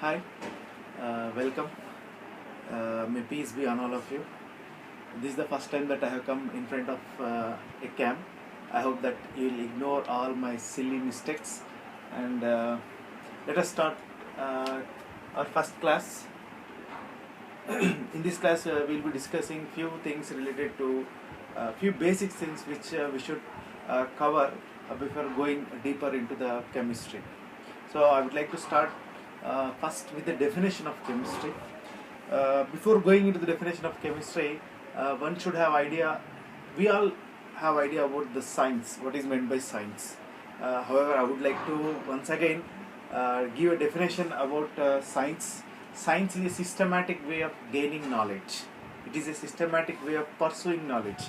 Hi, welcome. May peace be on all of you. This is the first time that I have come in front of a cam. I hope that you will ignore all my silly mistakes and let us start our first class. In this class, we will be discussing few things related to few basic things which we should cover before going deeper into the chemistry. So I would like to start first with the definition of chemistry. Before going into the definition of chemistry, one should have idea. We all have idea about the science. What is meant by science? However, I would like to once again give a definition about science. Science is a systematic way of gaining knowledge. It is a systematic way of pursuing knowledge.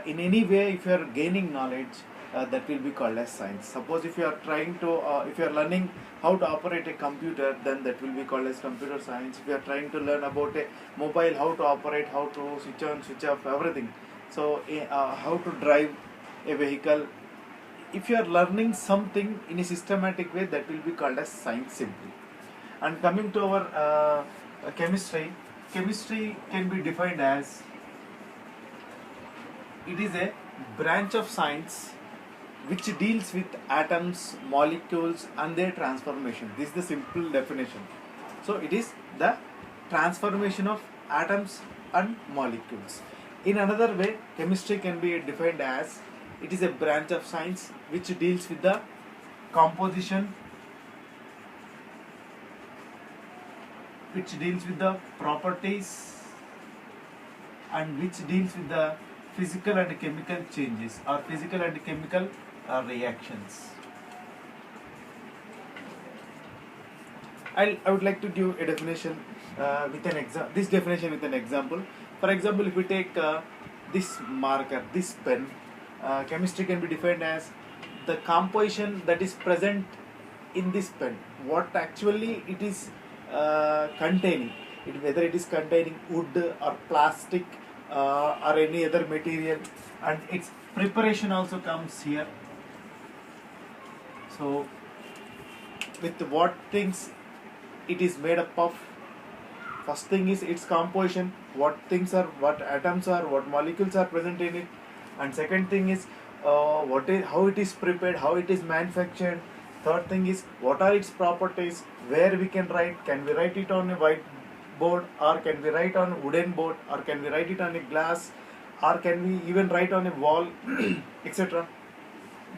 In any way, if you are gaining knowledge, that will be called as science. Suppose if you are trying to, if you are learning how to operate a computer, then that will be called as computer science. If you are trying to learn about a mobile, how to operate, how to switch on, switch off, everything. So, how to drive a vehicle. If you are learning something in a systematic way, that will be called as science simply. And coming to our chemistry, chemistry can be defined as it is a branch of science which deals with atoms, molecules and their transformation. This is the simple definition. So it is the transformation of atoms and molecules. In another way, chemistry can be defined as it is a branch of science which deals with the composition, which deals with the properties and which deals with the physical and chemical changes or physical and chemical reactions. I would like to give a definition with an example. This definition with an example. For example, if we take this marker, this pen, chemistry can be defined as the composition that is present in this pen. What actually it is containing, whether it is containing wood or plastic or any other material, and its preparation also comes here. So with what things it is made up of. First thing is its composition, what things are, what atoms are, what molecules are present in it, and second thing is how it is prepared, how it is manufactured. Third thing is what are its properties, where we can write, can we write it on a white board, or can we write on a wooden board, or can we write it on a glass, or can we even write on a wall, etc.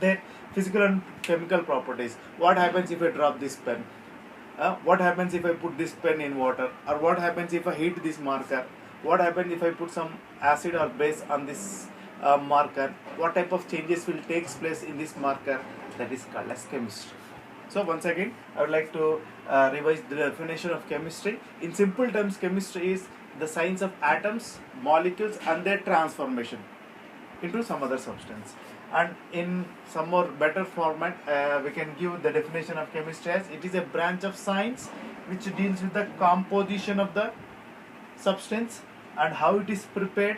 Their physical and chemical properties. What happens if I drop this pen? What happens if I put this pen in water? Or what happens if I heat this marker? What happens if I put some acid or base on this marker? What type of changes will take place in this marker? That is called as chemistry. So once again, I would like to revise the definition of chemistry. In simple terms, chemistry is the science of atoms, molecules and their transformation into some other substance. And in some more better format, we can give the definition of chemistry as it is a branch of science which deals with the composition of the substance and how it is prepared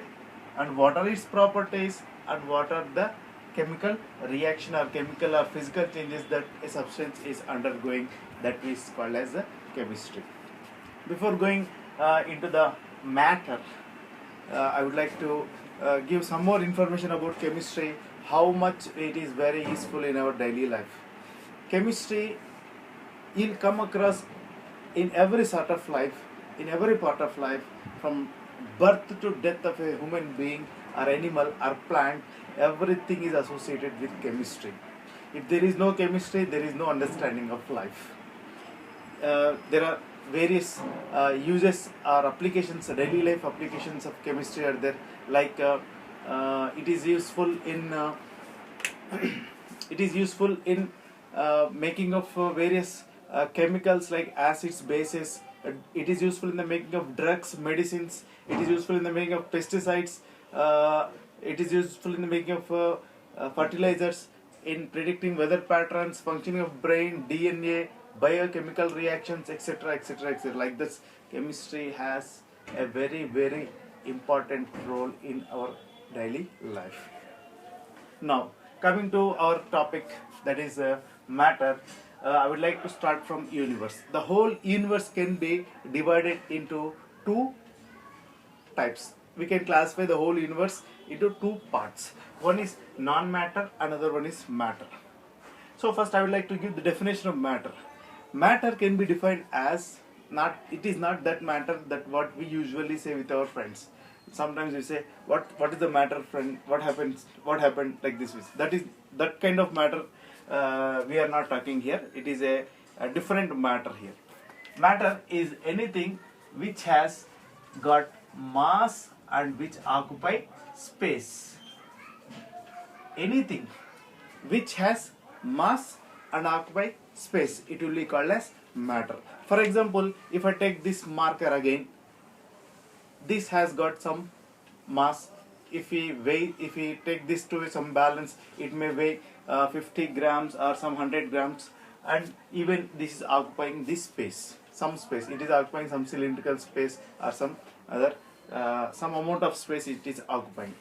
and what are its properties and what are the chemical reaction or chemical or physical changes that a substance is undergoing, that is called as the chemistry. Before going into the matter, I would like to give some more information about chemistry, how much it is very useful in our daily life. Chemistry you'll come across in every sort of life, in every part of life, from birth to death of a human being or animal or plant, everything is associated with chemistry. If there is no chemistry, there is no understanding of life. There are various uses or applications, daily life applications of chemistry are there, like it is useful in making of various chemicals like acids, bases. It is useful in the making of drugs, medicines. It is useful in the making of pesticides. It is useful in the making of fertilizers, in predicting weather patterns, functioning of brain, DNA, biochemical reactions, etc., etc., etc. Like this, chemistry has a very, very important role in our daily life. Now, coming to our topic, that is matter. I would like to start from universe. The whole universe can be divided into two types. We can classify the whole universe into two parts. One is non-matter, another one is matter. So first I would like to give the definition of matter. Matter can be defined as it is not that matter that what we usually say with our friends. Sometimes we say, what is the matter, friend? What happened like this? That is that kind of matter we are not talking here. It is a different matter here. Matter is anything which has got mass and which occupy space. Anything which has mass and occupy space, it will be called as matter. For example, if I take this marker again, this has got some mass. If we take this to some balance, it may weigh 50 grams or some 100 grams, and even this is occupying this space, some space. It is occupying some cylindrical space or some other some amount of space it is occupying.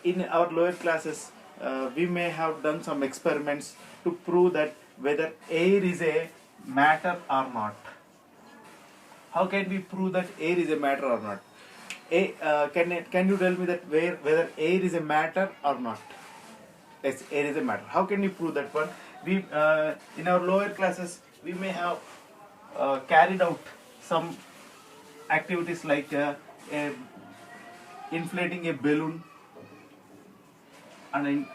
In our lower classes, we may have done some experiments to prove that whether air is a matter or not. How can we prove that air is a matter or not? Can you tell me that whether air is a matter or not? Yes, air is a matter. How can you prove that one? We in our lower classes we may have carried out some activities like inflating a balloon and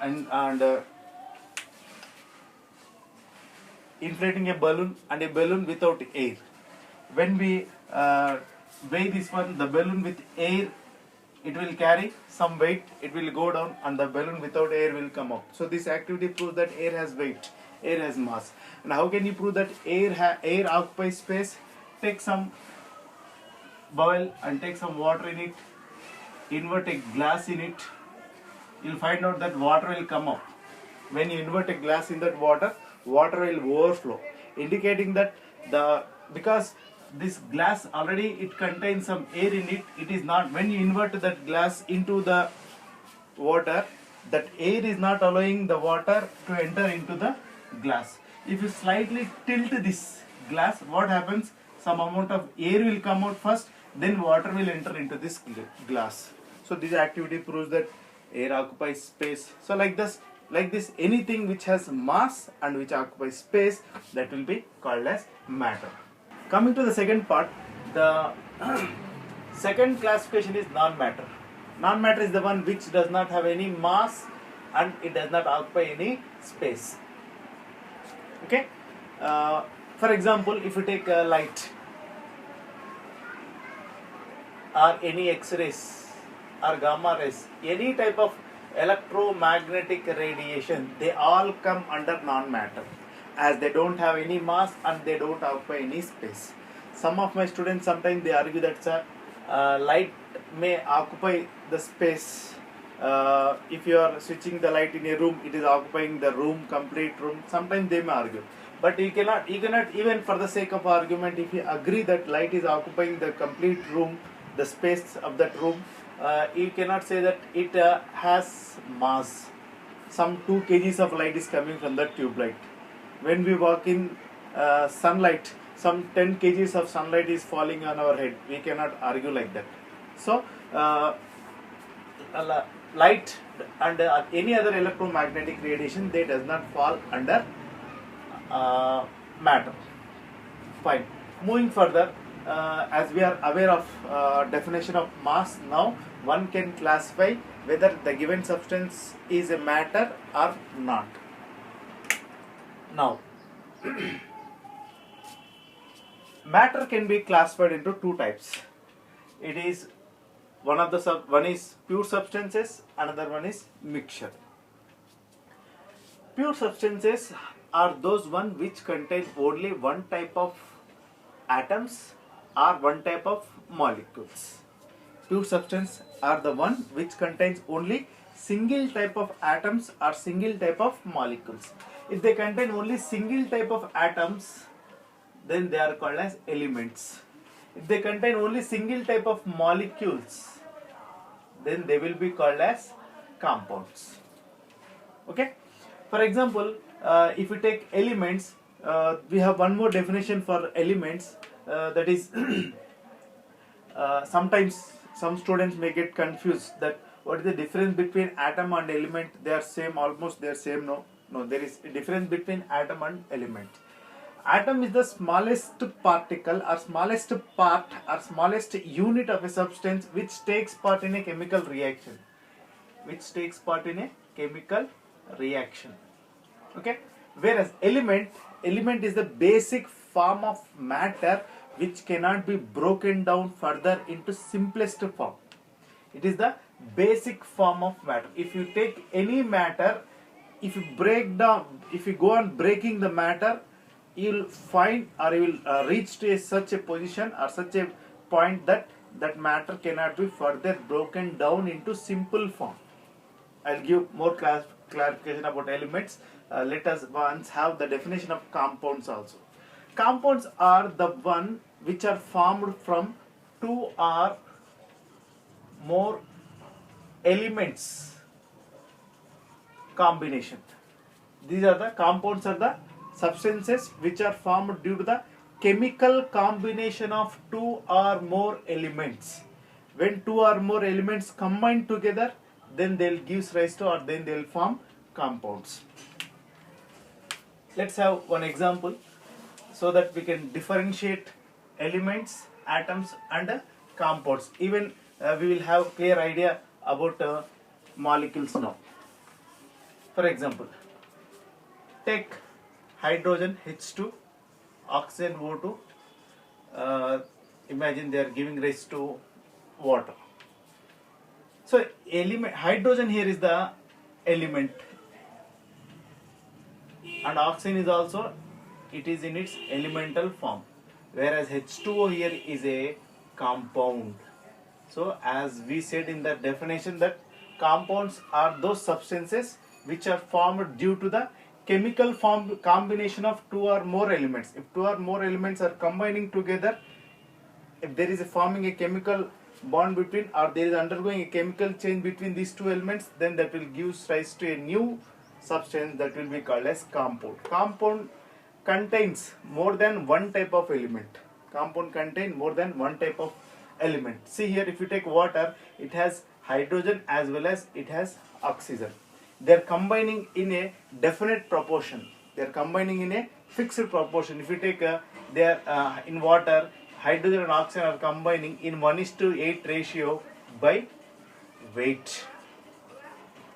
inflating a balloon without air. When we weigh this one, the balloon with air, it will carry some weight, it will go down, and the balloon without air will come up. So this activity proves that air has weight, air has mass. And how can you prove that air occupies space? Take some bowl and take some water in it, invert a glass in it, you'll find out that water will come up. When you invert a glass in that water will overflow, indicating that because this glass already it contains some air in it, it is not, when you invert that glass into the water, that air is not allowing the water to enter into the glass. If you slightly tilt this glass, what happens? Some amount of air will come out first, then water will enter into this glass. So this activity proves that air occupies space. So like this, anything which has mass and which occupies space, that will be called as matter. Coming to the second part, the second classification is non-matter. Non-matter is the one which does not have any mass and it does not occupy any space. Okay. For example, if you take light or any X-rays or gamma rays, any type of electromagnetic radiation, they all come under non-matter, as they don't have any mass and they don't occupy any space. Some of my students sometimes they argue that sir, light may occupy the space. If you are switching the light in a room, it is occupying the room, complete room. Sometimes they may argue, but you cannot even for the sake of argument, if you agree that light is occupying the complete room, the space of that room, you cannot say that it has mass. Some 2 kgs of light is coming from the tube light. When we walk in sunlight, some 10 kgs of sunlight is falling on our head. We cannot argue like that. So light and any other electromagnetic radiation, they does not fall under matter. Fine. Moving further, as we are aware of definition of mass, now one can classify whether the given substance is a matter or not. Now, matter can be classified into two types. It is one is pure substances, another one is mixture. Pure substances are those one which contain only one type of atoms or one type of molecules. Pure substance are the one which contains only single type of atoms or single type of molecules. If they contain only single type of atoms, then they are called as elements. If they contain only single type of molecules, then they will be called as compounds. Okay. For example, if you take elements, We have one more definition for elements, that is sometimes some students may get confused that what is the difference between atom and element. They are same, almost they are same. No, there is a difference between atom and element. Atom is the smallest particle or smallest part or smallest unit of a substance which takes part in a chemical reaction. Okay, whereas element is the basic form of matter which cannot be broken down further into simplest form. It is the basic form of matter. If you take any matter, if you go on breaking the matter, you will find or you will reach to such a position or such a point that matter cannot be further broken down into simple form. I'll give more clarification about elements. Let us once have the definition of compounds also. Compounds are the one which are formed from two or more elements combination. These are the compounds, are the substances which are formed due to the chemical combination of two or more elements. When two or more elements combine together, then they'll give rise to, or then they'll form compounds. Let's have one example so that we can differentiate elements, atoms and compounds. Even we will have clear idea about molecules now. For example, take hydrogen H2, oxygen O2. Imagine they are giving rise to water. So hydrogen here is the element, and oxygen is also, it is in its elemental form, whereas H2O here is a compound. So as we said in the definition, that compounds are those substances which are formed due to the chemical combination of two or more elements. If two or more elements are combining together, if there is forming a chemical bond between, or there is undergoing a chemical change between these two elements, then that will give rise to a new substance that will be called as compound. Compound contains more than one type of element. Compound contain more than one type of element. See here, if you take water, it has hydrogen as well as it has oxygen. They are combining in a definite proportion. They are combining in a fixed proportion. If you take in water, hydrogen and oxygen are combining in 1:8 ratio by weight.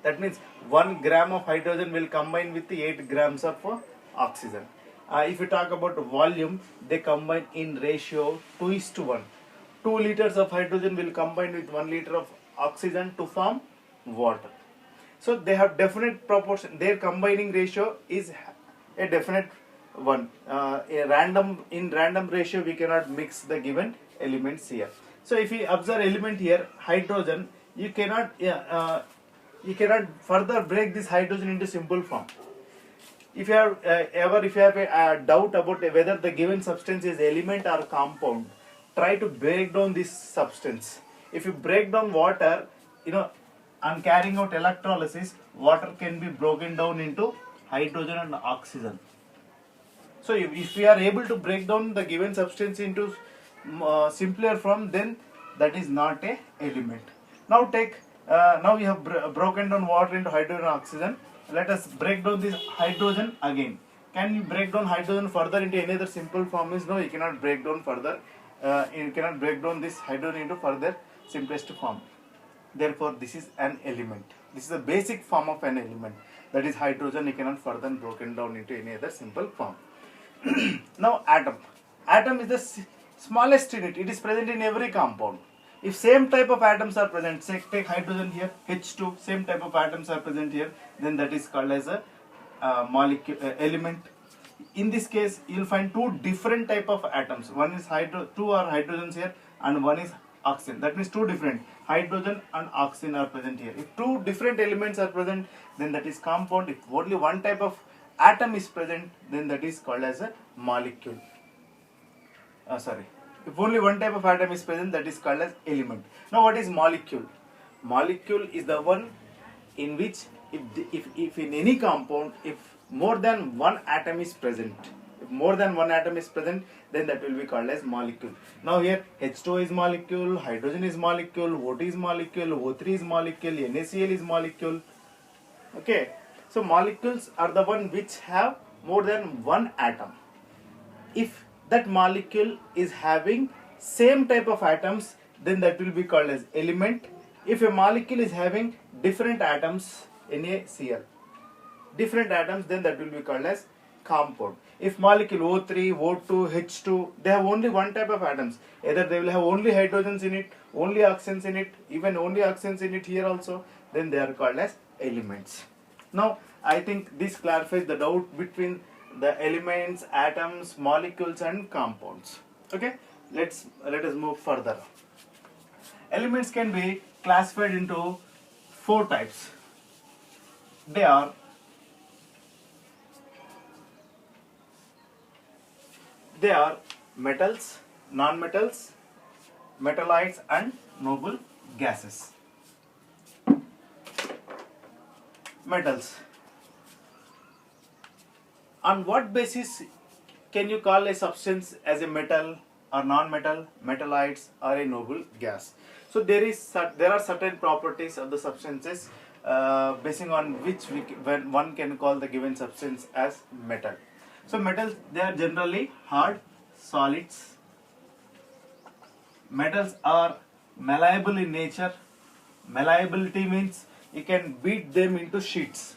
That means 1 gram of hydrogen will combine with the 8 grams of oxygen. If you talk about volume, they combine in ratio 2:1. 2 liters of hydrogen will combine with 1 liter of oxygen to form water. So they have definite proportion. Their combining ratio is a definite one. In random ratio, we cannot mix the given elements here. So if you observe element here, hydrogen, you cannot further break this hydrogen into simple form. If you have a doubt about whether the given substance is element or compound, try to break down this substance. If you break down water, on carrying out electrolysis, water can be broken down into hydrogen and oxygen. So if we are able to break down the given substance into simpler form, then that is not a element. Now now we have broken down water into hydrogen and oxygen. Let us break down this hydrogen again. Can you break down hydrogen further into any other simple form? No, you cannot break down further. You cannot break down this hydrogen into further simplest form. Therefore, this is an element. This is the basic form of an element. That is hydrogen. You cannot further broken down into any other simple form. Now atom. Atom is the smallest unit. It is present in every compound. If same type of atoms are present, say take hydrogen here, H2, same type of atoms are present here, then that is called as a molecule element. In this case, you will find two different type of atoms. One is two are hydrogens here, and one is oxygen. That means two different hydrogen and oxygen are present here. If two different elements are present, then that is compound. If only one type of atom is present, then that is called as a molecule. If only one type of atom is present, that is called as element. Now what is molecule? Molecule is the one in which if in any compound, if more than one atom is present, If more than one atom is present, then that will be called as molecule. Now here H2O is molecule, hydrogen is molecule, O2 is molecule, O3 is molecule, NaCl is molecule. Okay, so molecules are the one which have more than one atom. If that molecule is having same type of atoms, then that will be called as element. If a molecule is having different atoms, NaCl, different atoms, then that will be called as compound. If molecule O3, O2, H2, they have only one type of atoms, either they will have only hydrogens in it, only oxygens in it, even only oxygens in it here also, then they are called as elements. Now I think this clarifies the doubt between the elements, atoms, molecules and compounds. Okay, let us move further. Elements can be classified into 4 types. They are metals, non-metals, metalloids and noble gases. Metals. On what basis can you call a substance as a metal or non-metal, metalloids or a noble gas? So there are certain properties of the substances basing on which one can call the given substance as metal. So metals, they are generally hard solids. Metals are malleable in nature. Malleability means you can beat them into sheets.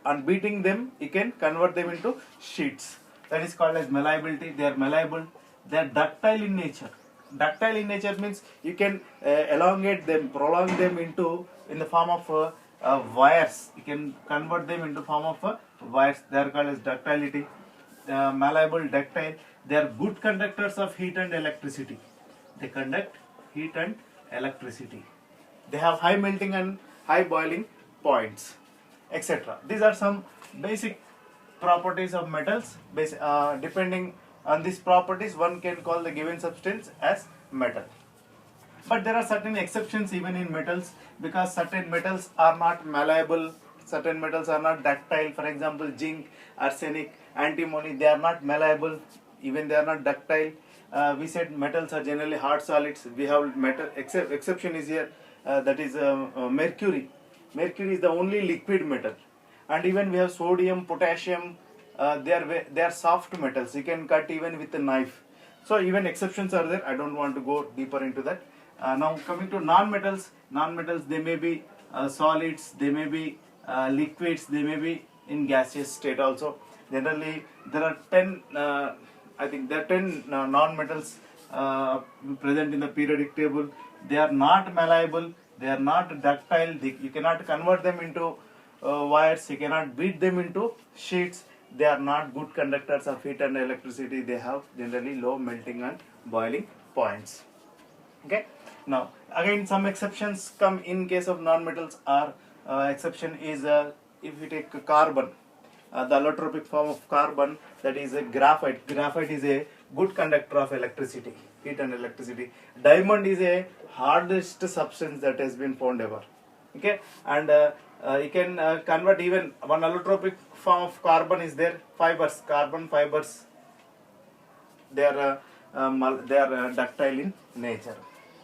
On beating them, you can convert them into sheets. That is called as malleability. They are malleable. They are ductile in nature. Ductile in nature means you can elongate them, prolong them in the form of wires. You can convert them into form of wires. They are called as ductility. Malleable, ductile. They are good conductors of heat and electricity. They conduct heat and electricity. They have high melting and high boiling points, etc. These are some basic properties of metals. Depending on these properties, one can call the given substance as metal. But there are certain exceptions even in metals, because certain metals are not malleable, certain metals are not ductile. For example, zinc, arsenic, antimony, they are not malleable, even they are not ductile. We said metals are generally hard solids. We have metal exception is here, that is mercury. Mercury is the only liquid metal, and even we have sodium, potassium. They are soft metals. You can cut even with a knife. So even exceptions are there. I don't want to go deeper into that. Now coming to non-metals. Non-metals, they may be solids, they may be liquids, they may be in gaseous state also. Generally, there are 10. I think there are 10 non-metals present in the periodic table. They are not malleable. They are not ductile. You cannot convert them into wires. You cannot beat them into sheets. They are not good conductors of heat and electricity. They have generally low melting and boiling points. Okay. Now again, some exceptions come in case of non-metals. Are exception is if you take carbon, the allotropic form of carbon, that is a graphite. Graphite is a good conductor of electricity, heat and electricity. Diamond is a hardest substance that has been found ever. Okay, and you can convert even one allotropic form of carbon is there. Fibers, carbon fibers. They are ductile in nature.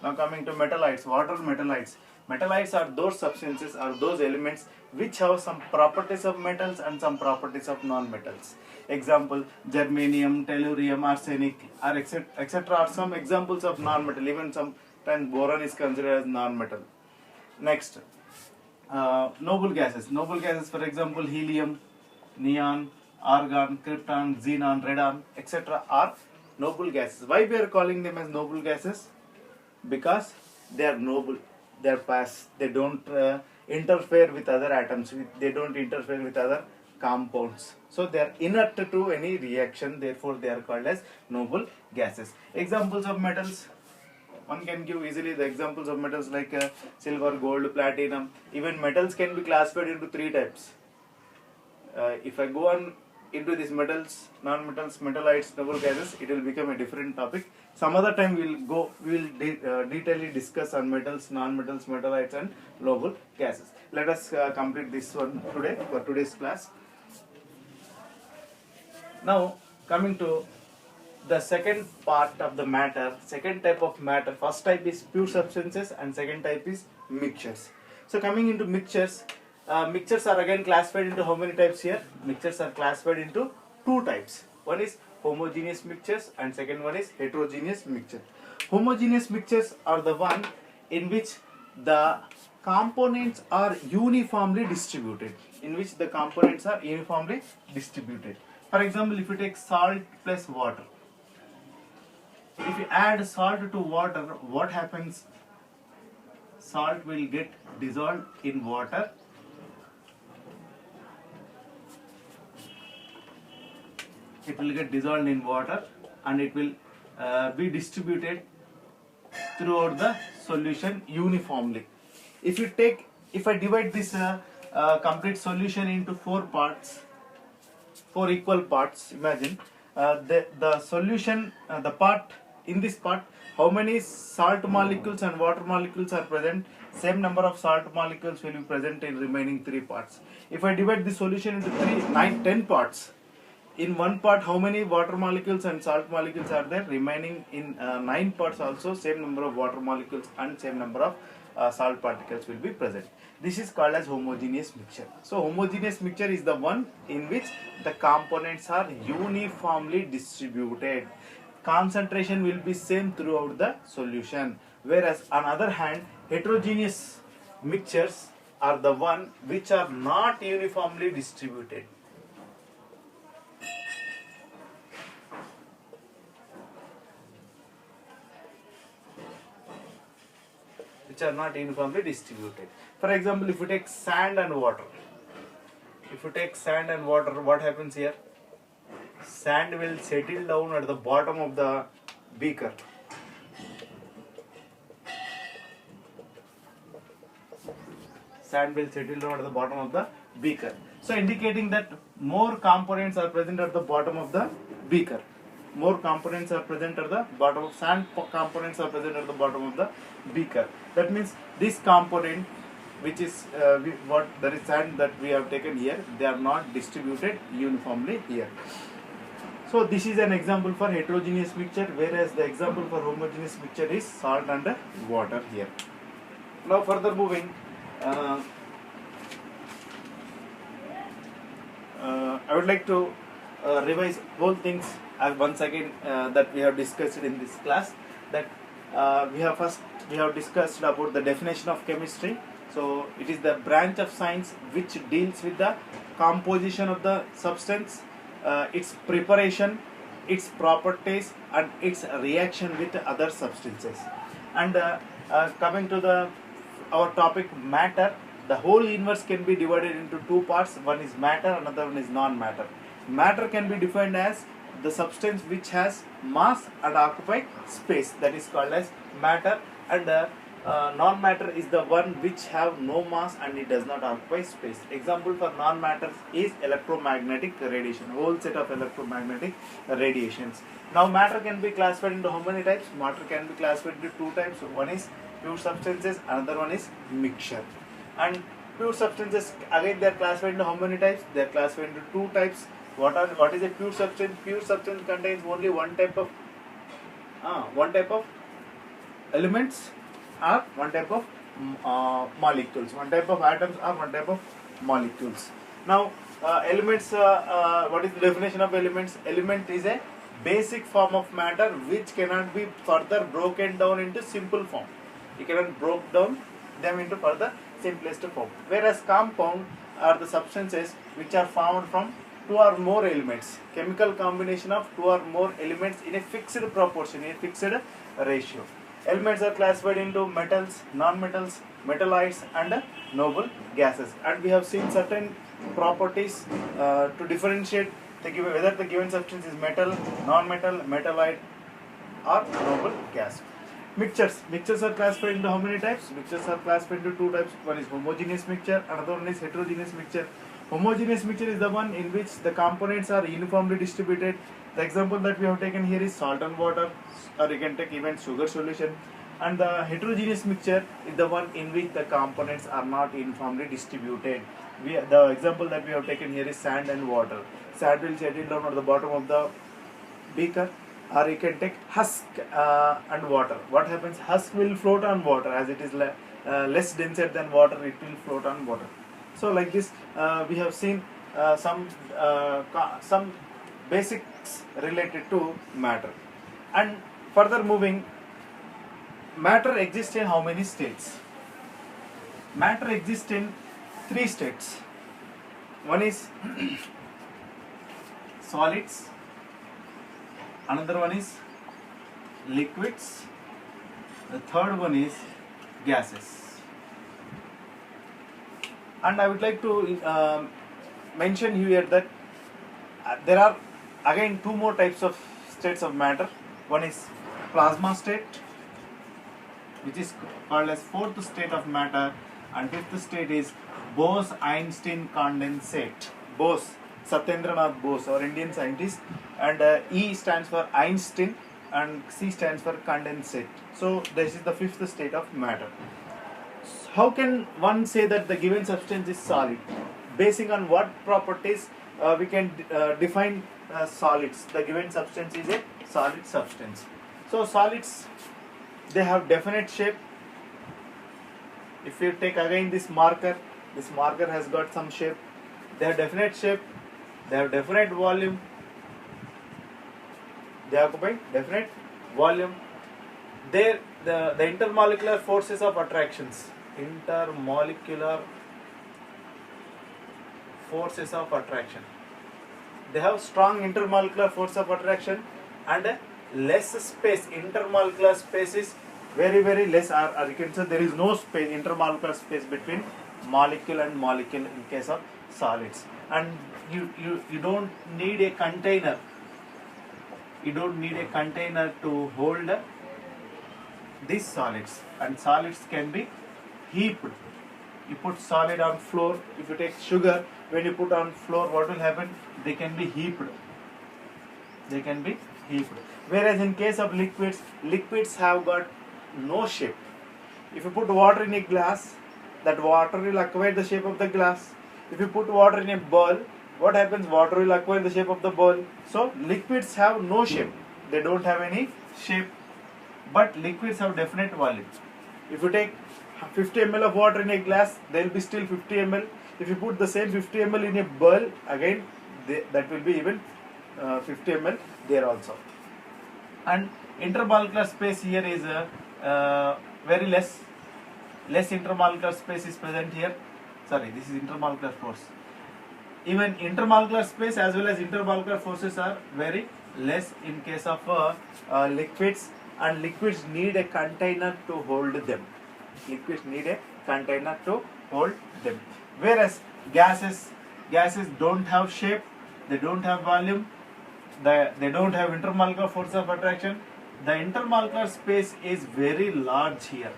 Now coming to metalloids. What are metalloids? Metalloids are those substances, are those elements which have some properties of metals and some properties of non-metals. Example: germanium, tellurium, arsenic, or etc. are some examples of non-metal. Even sometimes boron is considered as non-metal. Next, noble gases. Noble gases, for example, helium, neon, argon, krypton, xenon, radon, etc. are noble gases. Why we are calling them as noble gases? Because they are noble. They are fast. They don't interfere with other atoms. They don't interfere with other compounds. So they are inert to any reaction. Therefore, they are called as noble gases. Examples of metals. One can give easily the examples of metals like silver, gold, platinum. Even metals can be classified into 3 types. If I go on into these metals, non-metals, metalloids, noble gases, it will become a different topic. Some other time we will detailedly discuss on metals, non-metals, metalloids and noble gases. Let us complete this one today for today's class. Now Coming to the second part of the matter, second type of matter. First type is pure substances and second type is mixtures. So coming into mixtures, mixtures are again classified into how many types here? Mixtures are classified into two types. One is homogeneous mixtures and second one is heterogeneous mixture. Homogeneous mixtures are the one in which the components are uniformly distributed. For example, if you take salt plus water, if you add salt to water, what happens? Salt will get dissolved in water. It will get dissolved in water and it will be distributed throughout the solution uniformly. If I divide this complete solution into four equal parts, imagine the solution, in this part, how many salt molecules and water molecules are present? Same number of salt molecules will be present in remaining three parts. If I divide the solution into 10 parts, in one part how many water molecules and salt molecules are there? Remaining in 9 parts also same number of water molecules and same number of salt particles will be present. This is called as homogeneous mixture. So homogeneous mixture is the one in which the components are uniformly distributed. Concentration will be same throughout the solution. Whereas on other hand, heterogeneous mixtures are the one which are not uniformly distributed. For example, if you take sand and water, what happens here? Sand will settle down at the bottom of the beaker. So indicating that more components are present at the bottom of the beaker. Sand components are present at the bottom of the beaker. That means this component, which is sand that we have taken here, they are not distributed uniformly here. So this is an example for heterogeneous mixture, whereas the example for homogeneous mixture is salt and water here. Now further moving, I would like to revise whole things once again that we have discussed in this class. That we have discussed about the definition of chemistry. So it is the branch of science which deals with the composition of the substance, its preparation, its properties and its reaction with other substances. And coming to our topic matter, the whole universe can be divided into two parts. One is matter, another one is non-matter. Matter can be defined as the substance which has mass and occupy space, that is called as matter, and non-matter is the one which have no mass and it does not occupy space. Example for non-matter is electromagnetic radiation, whole set of electromagnetic radiations. Now matter can be classified into how many types? Matter can be classified into two types. One is pure substances, another one is mixture. And pure substances, again they are classified into how many types? They are classified into two types. What is a pure substance? Pure substance contains only one type of elements or one type of molecules, one type of atoms or one type of molecules. Now elements, what is the definition of elements? Element is a basic form of matter which cannot be further broken down into simple form. You cannot break down them into further simplest form. Whereas compound are the substances which are formed from two or more elements, chemical combination of two or more elements in a fixed proportion, in a fixed ratio. Elements are classified into metals, non-metals, metalloids and noble gases. And we have seen certain properties to differentiate whether the given substance is metal, non-metal, metalloid or noble gas. Mixtures are classified into how many types? Mixtures are classified into two types. One is homogeneous mixture, another one is heterogeneous mixture. Homogeneous mixture is the one in which the components are uniformly distributed. The example that we have taken here is salt and water, or you can take even sugar solution. And the heterogeneous mixture is the one in which the components are not uniformly distributed. The example that we have taken here is sand and water. Sand will settle down at the bottom of the beaker, or you can take husk and water. What happens? Husk will float on water as it is less denser than water. It will float on water. So like this, we have seen some basics related to matter. And further moving, matter exists in how many states? Matter exists in 3 states. One is solids, another one is liquids, the third one is gases. And I would like to mention here that there are again 2 more types of states of matter. One is plasma state, which is called as 4th state of matter, and 5th state is Bose-Einstein condensate. Bose, Satyendranath Bose, our Indian scientist, and E stands for Einstein and C stands for condensate. So this is the 5th state of matter. How can one say that the given substance is solid? Basing on what properties we can define solids? The given substance is a solid substance. So solids, they have definite shape. If you take again this marker has got some shape. They have definite shape, they have definite volume, they occupy definite volume. The intermolecular forces of attractions, intermolecular forces of attraction, they have strong intermolecular force of attraction and less space. Intermolecular space is very less, or you can say there is no space, intermolecular space between molecule and molecule in case of solids. And you don't need a container. You don't need a container to hold these solids, and solids can be heaped. You put solid on floor. If you take sugar, when you put on floor, what will happen? They can be heaped. They can be heaped. Whereas in case of liquids, liquids have got no shape. If you put water in a glass, that water will acquire the shape of the glass. If you put water in a bowl, what happens? Water will acquire the shape of the bowl. So liquids have no shape. They don't have any shape. But liquids have definite volume. If you take 50 ml of water in a glass, there will be still 50 ml. If you put the same 50 ml in a bowl, again that will be even 50 ml there also. And intermolecular space here is very less. Less intermolecular space is present here. Sorry, this is intermolecular force. Even intermolecular space as well as intermolecular forces are very less in case of liquids, and liquids need a container to hold them. Liquids need a container to hold them. Whereas gases don't have shape, they don't have volume, they don't have intermolecular force of attraction. The intermolecular space is very large here.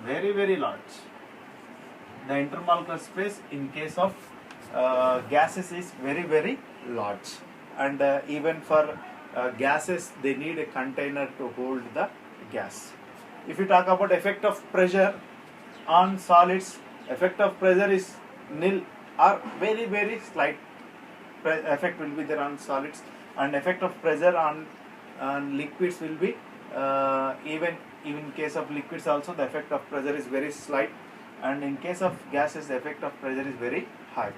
Very large. The intermolecular space in case of gases is very large, and even for gases they need a container to hold the gas. If you talk about effect of pressure on solids, effect of pressure is nil or very slight effect will be there on solids, and effect of pressure on liquids will be even in case of liquids also the effect of pressure is very slight, and in case of gases the effect of pressure is very high.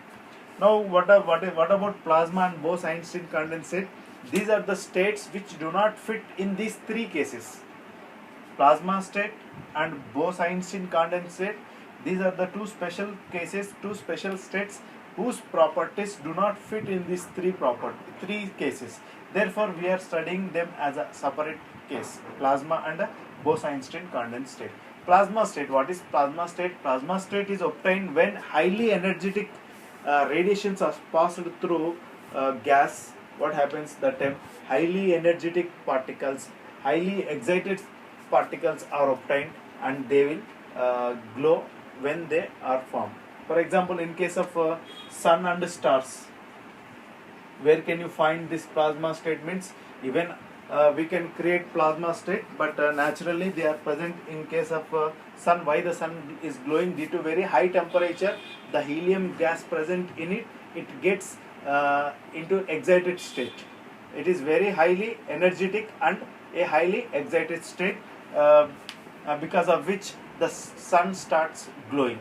Now what about plasma and Bose-Einstein condensate? These are the states which do not fit in these 3 cases. Plasma state and Bose-Einstein condensate, these are the 2 special cases, 2 special states whose properties do not fit in these 3 cases. Therefore we are studying them as a separate case, plasma and Bose-Einstein condensate. Plasma state, what is plasma state? Plasma state is obtained when highly energetic radiations are passed through gas. What happens? That highly energetic particles, highly excited particles are obtained, and they will glow when they are formed. For example, in case of sun and stars, where can you find this plasma state? Means even we can create plasma state, but naturally they are present in case of sun. Why the sun is glowing? Due to very high temperature, the helium gas present in it, it gets into excited state. It is very highly energetic and a highly excited state, uh, because of which the sun starts glowing.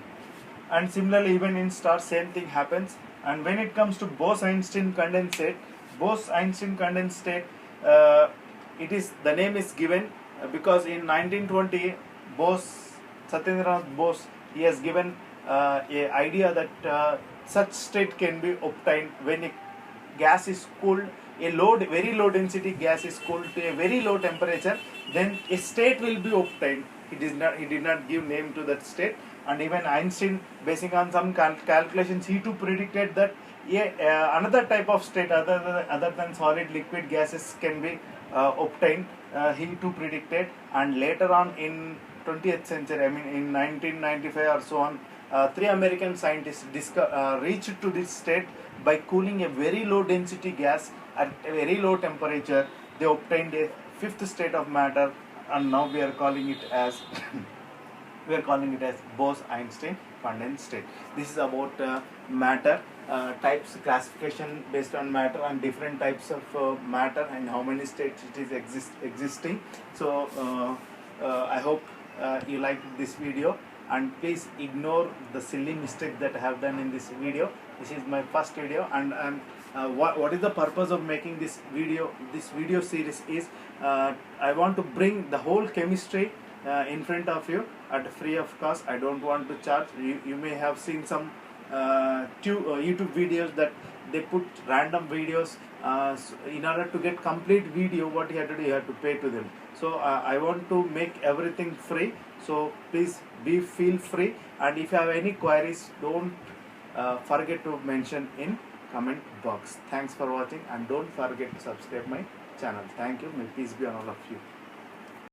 And similarly, even in stars, same thing happens. And when it comes to Bose-Einstein condensate, Bose-Einstein condensate, uh, it is, the name is given because in 1920, Bose, Satyendranath Bose, he has given a idea that such state can be obtained when a gas is cooled, a very low density gas is cooled to a very low temperature, then a state will be obtained. He did not give name to that state. And even Einstein, basing on some calculations, he too predicted that another type of state other than solid liquid gases can be obtained. He too predicted. And later on in 20th century, I mean in 1995 or so on, three American scientists reached to this state by cooling a very low density gas at a very low temperature. They obtained a fifth state of matter, and now we are calling it as Bose-Einstein condensate. This is about matter, types, classification based on matter, and different types of matter and how many states it is existing. So I hope you liked this video, and please ignore the silly mistake that I have done in this video. This is my first video, and what is the purpose of making this video? This video series is I want to bring the whole chemistry in front of you at free of cost. I don't want to charge. You may have seen some YouTube videos that they put random videos. So in order to get complete video, what you have to do, you have to pay to them. So I want to make everything free. So please feel free, and if you have any queries, don't forget to mention in comment box. Thanks for watching, and don't forget to subscribe my channel. Thank you. May peace be on all of you.